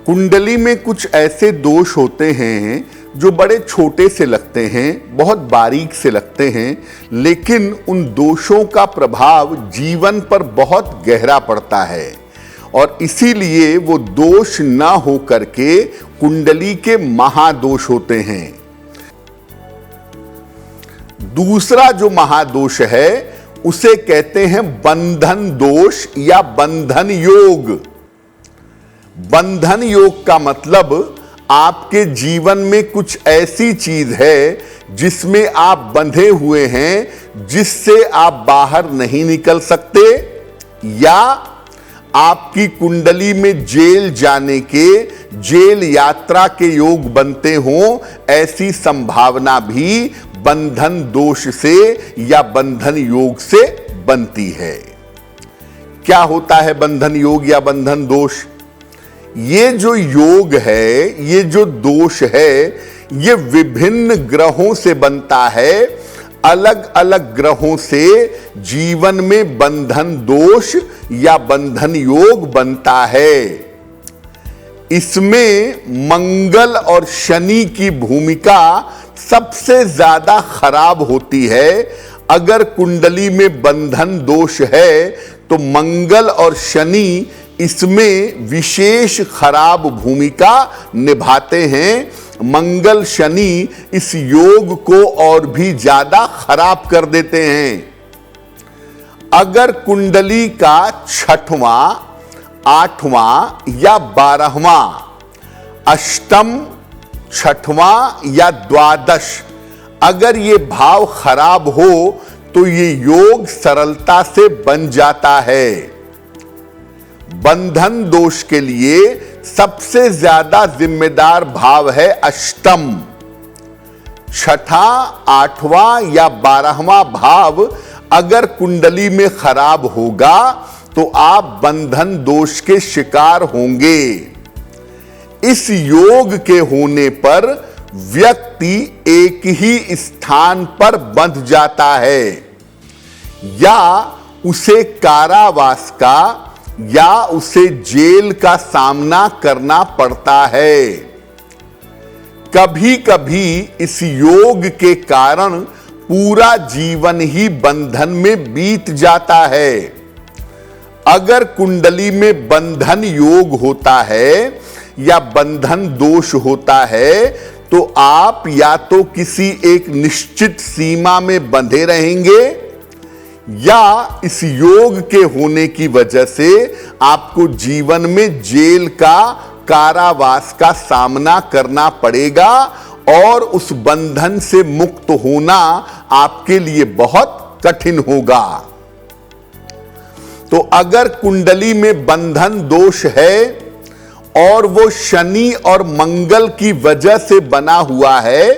कुंडली में कुछ ऐसे दोष होते हैं जो बड़े छोटे से लगते हैं, बहुत बारीक से लगते हैं, लेकिन उन दोषों का प्रभाव जीवन पर बहुत गहरा पड़ता है और इसीलिए वो दोष ना हो करके कुंडली के महादोष होते हैं। दूसरा जो महादोष है उसे कहते हैं बंधन दोष या बंधन योग। बंधन योग का मतलब आपके जीवन में कुछ ऐसी चीज है जिसमें आप बंधे हुए हैं, जिससे आप बाहर नहीं निकल सकते, या आपकी कुंडली में जेल जाने के, जेल यात्रा के योग बनते हों, ऐसी संभावना भी बंधन दोष से या बंधन योग से बनती है। क्या होता है बंधन योग या बंधन दोष? ये जो योग है, ये जो दोष है, ये विभिन्न ग्रहों से बनता है। अलग अलग ग्रहों से जीवन में बंधन दोष या बंधन योग बनता है। इसमें मंगल और शनि की भूमिका सबसे ज्यादा खराब होती है। अगर कुंडली में बंधन दोष है तो मंगल और शनि इसमें विशेष खराब भूमिका निभाते हैं। मंगल शनि इस योग को और भी ज्यादा खराब कर देते हैं। अगर कुंडली का 6वां, 8वां या 12वां, अष्टम, 6वां या द्वादश अगर ये भाव खराब हो तो ये योग सरलता से बन जाता है। बंधन दोष के लिए सबसे ज्यादा जिम्मेदार भाव है अष्टम। 6वां, 8वां या 12वां भाव अगर कुंडली में खराब होगा तो आप बंधन दोष के शिकार होंगे। इस योग के होने पर व्यक्ति एक ही स्थान पर बंध जाता है, या उसे कारावास का या उसे जेल का सामना करना पड़ता है। कभी कभी इस योग के कारण पूरा जीवन ही बंधन में बीत जाता है। अगर कुंडली में बंधन योग होता है या बंधन दोष होता है तो आप या तो किसी एक निश्चित सीमा में बंधे रहेंगे, या इस योग के होने की वजह से आपको जीवन में जेल का, कारावास का सामना करना पड़ेगा और उस बंधन से मुक्त होना आपके लिए बहुत कठिन होगा। तो अगर कुंडली में बंधन दोष है और वो शनि और मंगल की वजह से बना हुआ है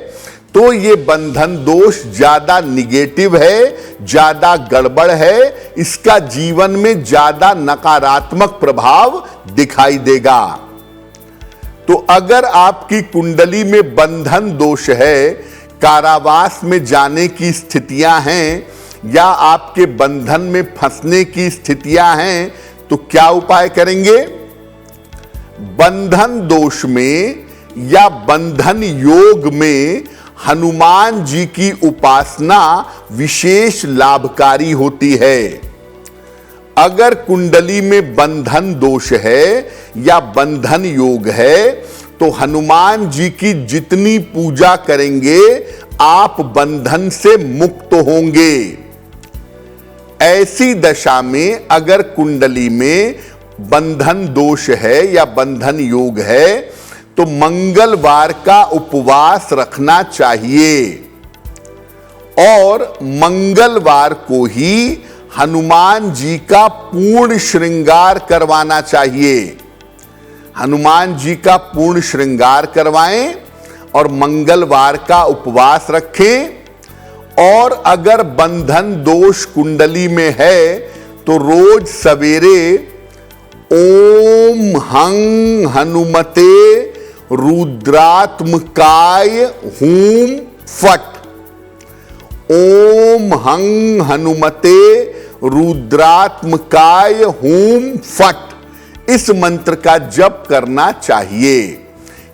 तो ये बंधन दोष ज्यादा निगेटिव है, ज्यादा गड़बड़ है, इसका जीवन में ज्यादा नकारात्मक प्रभाव दिखाई देगा। तो अगर आपकी कुंडली में बंधन दोष है, कारावास में जाने की स्थितियां हैं या आपके बंधन में फंसने की स्थितियां हैं, तो क्या उपाय करेंगे? बंधन दोष में या बंधन योग में हनुमान जी की उपासना विशेष लाभकारी होती है। अगर कुंडली में बंधन दोष है या बंधन योग है तो हनुमान जी की जितनी पूजा करेंगे आप बंधन से मुक्त होंगे। ऐसी दशा में अगर कुंडली में बंधन दोष है या बंधन योग है तो मंगलवार का उपवास रखना चाहिए और मंगलवार को ही हनुमान जी का पूर्ण श्रृंगार करवाना चाहिए। हनुमान जी का पूर्ण श्रृंगार करवाएं और मंगलवार का उपवास रखें। और अगर बंधन दोष कुंडली में है तो रोज सवेरे ओम हं हनुमते रुद्रात्मकाय हूम फट, ओम हं हनुमते रुद्रात्मकाय हूम फट, इस मंत्र का जप करना चाहिए।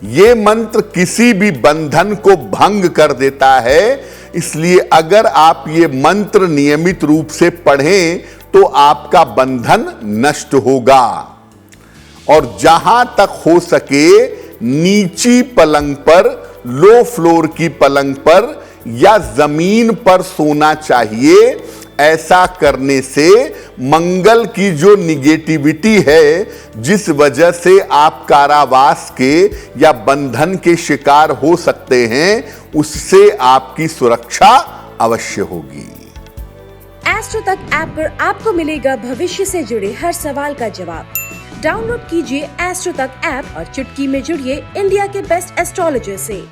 ये मंत्र किसी भी बंधन को भंग कर देता है, इसलिए अगर आप ये मंत्र नियमित रूप से पढ़ें तो आपका बंधन नष्ट होगा। और जहां तक हो सके नीची पलंग पर, लो फ्लोर की पलंग पर या जमीन पर सोना चाहिए। ऐसा करने से मंगल की जो निगेटिविटी है, जिस वजह से आप कारावास के या बंधन के शिकार हो सकते हैं, उससे आपकी सुरक्षा अवश्य होगी। एस्ट्रो तक ऐप पर आपको मिलेगा भविष्य से जुड़े हर सवाल का जवाब। डाउनलोड कीजिए एस्ट्रो तक ऐप और चुटकी में जुड़िए इंडिया के बेस्ट एस्ट्रोलॉजर से।